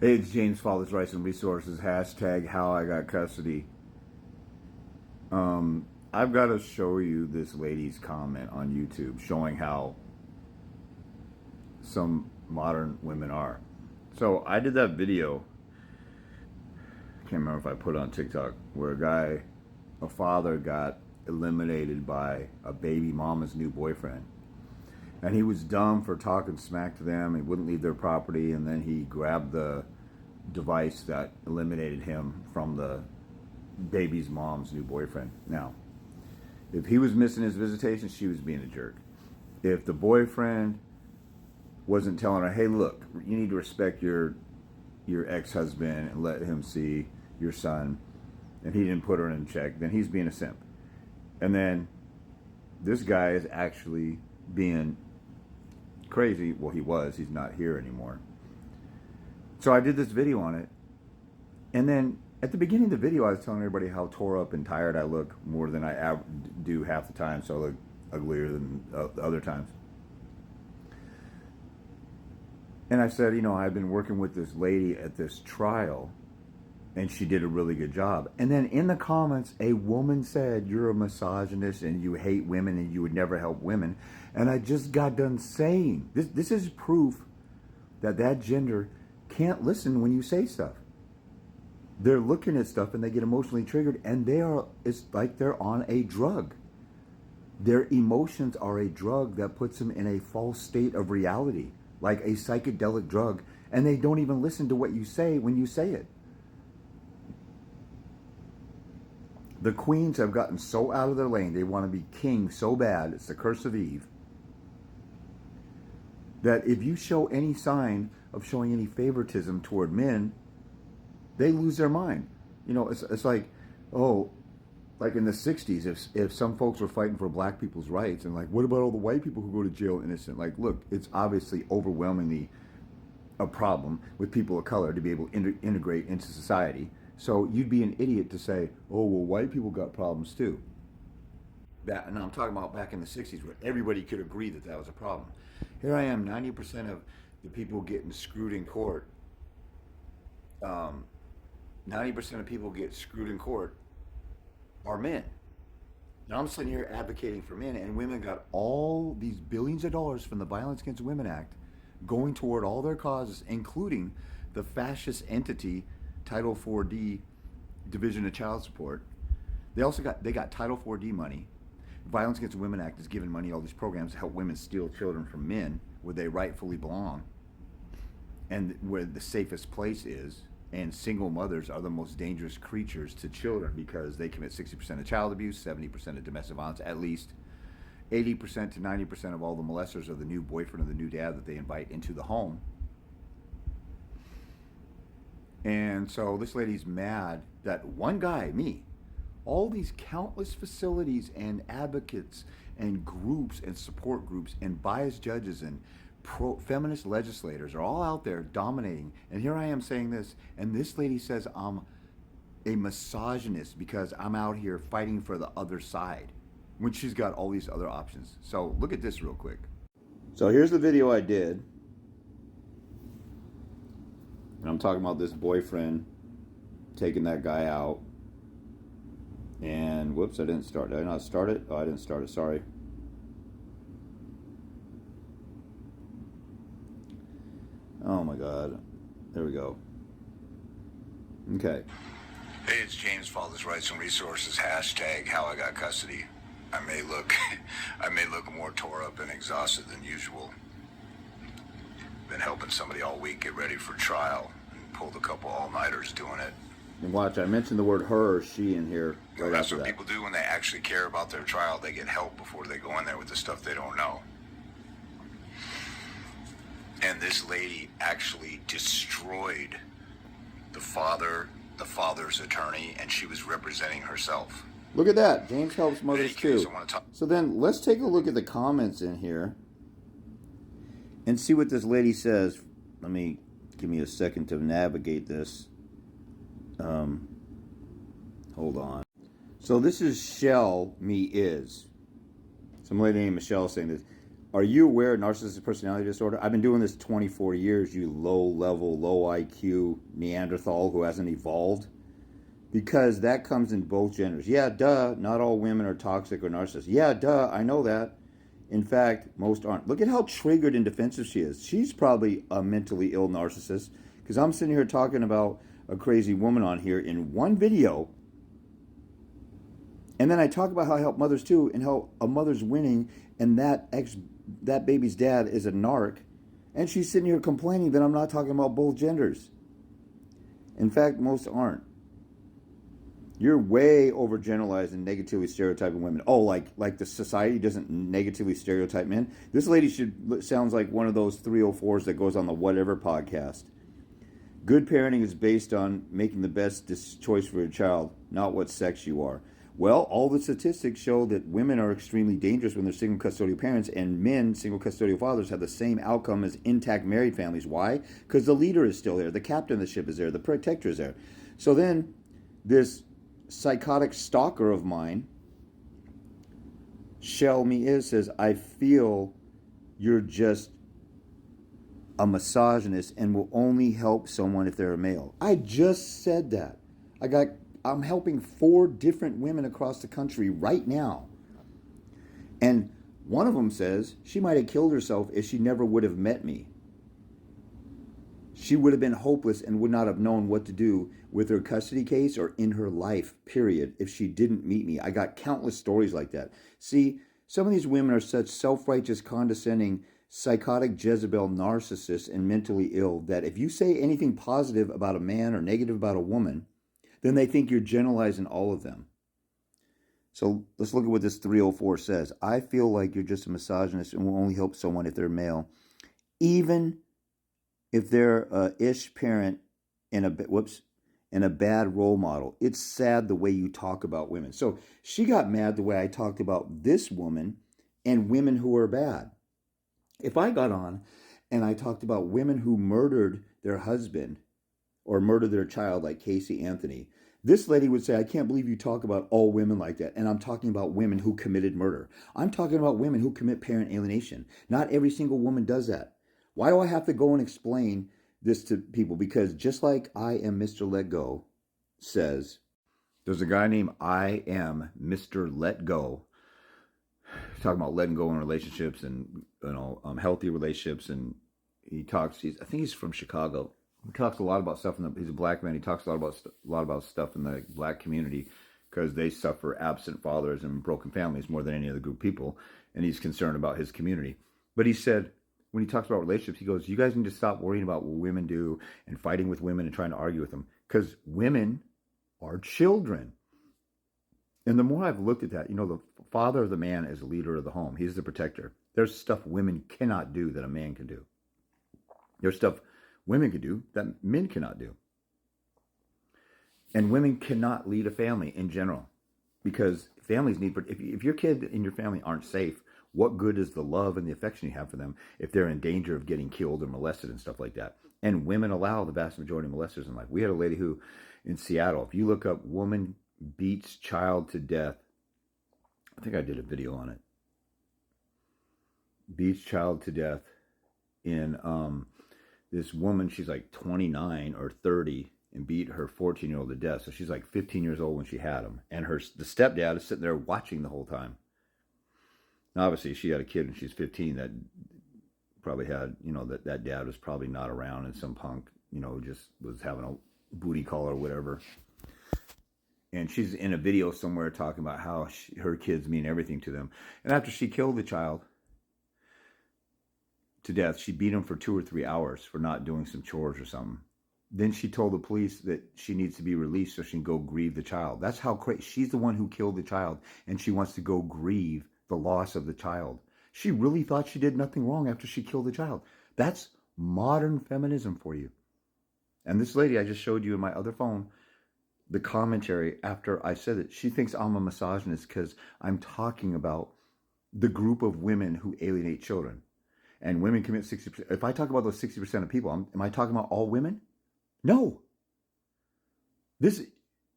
Hey, it's James, Father's Rights and Resources, hashtag how I got custody. I've got to show you this lady's comment on YouTube showing how some modern women are. So I did that video, I can't remember if I put it on TikTok, where a father got eliminated by a baby mama's new boyfriend. And he was dumb for talking smack to them. He wouldn't leave their property, and then he grabbed the device that eliminated him from the baby's mom's new boyfriend. Now, if he was missing his visitation, she was being a jerk. If the boyfriend wasn't telling her, hey, look, you need to respect your ex-husband and let him see your son, and he didn't put her in check, then he's being a simp. And then this guy is actually being crazy. Well, he's not here anymore. So I did this video on it, and then at the beginning of the video I was telling everybody how tore up and tired I look more than I do half the time, so I look uglier than the other times. And I said, you know, I've been working with this lady at this trial, and she did a really good job. And then in the comments, a woman said, you're a misogynist and you hate women and you would never help women. And I just got done saying, this is proof that gender can't listen when you say stuff. They're looking at stuff and they get emotionally triggered, and it's like they're on a drug. Their emotions are a drug that puts them in a false state of reality, like a psychedelic drug, and they don't even listen to what you say when you say it. The queens have gotten so out of their lane, they want to be king so bad, it's the curse of Eve, that if you show any sign of showing any favoritism toward men, they lose their mind. You know, it's like, oh, like in the 60s, if some folks were fighting for black people's rights, and like, what about all the white people who go to jail innocent? Like, look, it's obviously overwhelmingly a problem with people of color to be able to integrate into society. So you'd be an idiot to say, oh, well, white people got problems too. And I'm talking about back in the 60s where everybody could agree that was a problem. Here I am, 90% of the people getting screwed in court, 90% of people get screwed in court are men. Now I'm sitting here advocating for men, and women got all these billions of dollars from the Violence Against Women Act going toward all their causes, including the fascist entity Title 4D Division of Child Support. They got Title 4D money. Violence Against Women Act is giving money to all these programs to help women steal children from men where they rightfully belong and where the safest place is. And single mothers are the most dangerous creatures to children because they commit 60% of child abuse, 70% of domestic violence, at least 80% to 90% of all the molesters are the new boyfriend or the new dad that they invite into the home. And so this lady's mad that one guy, me, all these countless facilities and advocates and groups and support groups and biased judges and feminist legislators are all out there dominating. And here I am saying this, and this lady says I'm a misogynist because I'm out here fighting for the other side when she's got all these other options. So look at this real quick. So here's the video I did. And I'm talking about this boyfriend taking that guy out. And whoops, I didn't start. Did I not start it? Oh, I didn't start it. Sorry. Oh my God. There we go. Okay. Hey, it's James, Father's Rights and Resources, hashtag how I got custody. I may look more tore up and exhausted than usual. Been helping somebody all week get ready for trial and pulled a couple all-nighters doing it. And watch, I mentioned the word her or she in here. Right, that's what people do when they actually care about their trial. They get help before they go in there with the stuff they don't know. And this lady actually destroyed the father's attorney, and she was representing herself. Look at that. James helps mothers too. So then let's take a look at the comments in here and see what this lady says. Give me a second to navigate this. Hold on. So this is chelleMEis. Some lady named Michelle saying this. Are you aware of narcissistic personality disorder? I've been doing this 24 years, you low level, low IQ Neanderthal who hasn't evolved. Because that comes in both genders. Yeah, duh, not all women are toxic or narcissists. Yeah, duh, I know that. In fact, most aren't. Look at how triggered and defensive she is. She's probably a mentally ill narcissist. Because I'm sitting here talking about a crazy woman on here in one video. And then I talk about how I help mothers too, and how a mother's winning, and that baby's dad is a narc. And she's sitting here complaining that I'm not talking about both genders. In fact, most aren't. You're way overgeneralizing and negatively stereotyping women. Oh, like the society doesn't negatively stereotype men. This lady sounds like one of those 304s that goes on the whatever podcast. Good parenting is based on making the best choice for your child, not what sex you are. Well, all the statistics show that women are extremely dangerous when they're single custodial parents, and men, single custodial fathers, have the same outcome as intact married families. Why? Because the leader is still there, the captain of the ship is there, the protector is there. So then this psychotic stalker of mine, chelleMEis, says, I feel you're just a misogynist and will only help someone if they're a male. I just said that. I'm helping 4 different women across the country right now. And one of them says she might have killed herself if she never would have met me. She would have been hopeless and would not have known what to do with her custody case or in her life, period, if she didn't meet me. I got countless stories like that. See, some of these women are such self-righteous, condescending, psychotic Jezebel narcissists and mentally ill that if you say anything positive about a man or negative about a woman, then they think you're generalizing all of them. So let's look at what this 304 says. I feel like you're just a misogynist and will only help someone if they're male, even if they're a ish parent and a bad role model. It's sad the way you talk about women. So she got mad the way I talked about this woman and women who are bad. If I got on and I talked about women who murdered their husband or murdered their child, like Casey Anthony, this lady would say, I can't believe you talk about all women like that. And I'm talking about women who committed murder. I'm talking about women who commit parent alienation. Not every single woman does that. Why do I have to go and explain this to people? Because just like I Am Mr. Let Go says, there's a guy named I Am Mr. Let Go. He's talking about letting go in relationships and healthy relationships. And he talks. I think he's from Chicago. He talks a lot about stuff. He's a black man. He talks a lot about stuff in the black community because they suffer absent fathers and broken families more than any other group of people. And he's concerned about his community. But he said, when he talks about relationships, he goes, you guys need to stop worrying about what women do and fighting with women and trying to argue with them, because women are children. And the more I've looked at that, the father of the man is the leader of the home. He's the protector. There's stuff women cannot do that a man can do. There's stuff women can do that men cannot do. And women cannot lead a family in general, because families need, if your kid and your family aren't safe, what good is the love and the affection you have for them if they're in danger of getting killed or molested and stuff like that? And women allow the vast majority of molesters in life. We had a lady who, in Seattle, if you look up woman beats child to death, I think I did a video on it. Beats child to death in this woman, she's like 29 or 30, and beat her 14-year-old to death. So she's like 15 years old when she had him. And the stepdad is sitting there watching the whole time. Now, obviously, she had a kid when she's 15 that probably had, that dad was probably not around, and some punk, just was having a booty call or whatever. And she's in a video somewhere talking about how her kids mean everything to them. And after she killed the child to death, she beat him for 2 or 3 hours for not doing some chores or something. Then she told the police that she needs to be released so she can go grieve the child. That's how crazy. She's the one who killed the child, and she wants to go grieve the loss of the child. She really thought she did nothing wrong after she killed the child. That's modern feminism for you. And this lady I just showed you in my other phone, the commentary after I said it, she thinks I'm a misogynist because I'm talking about the group of women who alienate children. And women commit 60%. If I talk about those 60% of people, am I talking about all women? No.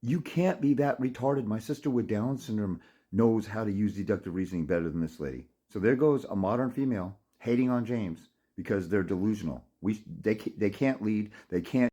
You can't be that retarded. My sister with Down syndrome knows how to use deductive reasoning better than this lady. So there goes a modern female hating on James because they're delusional. They can't lead. They can't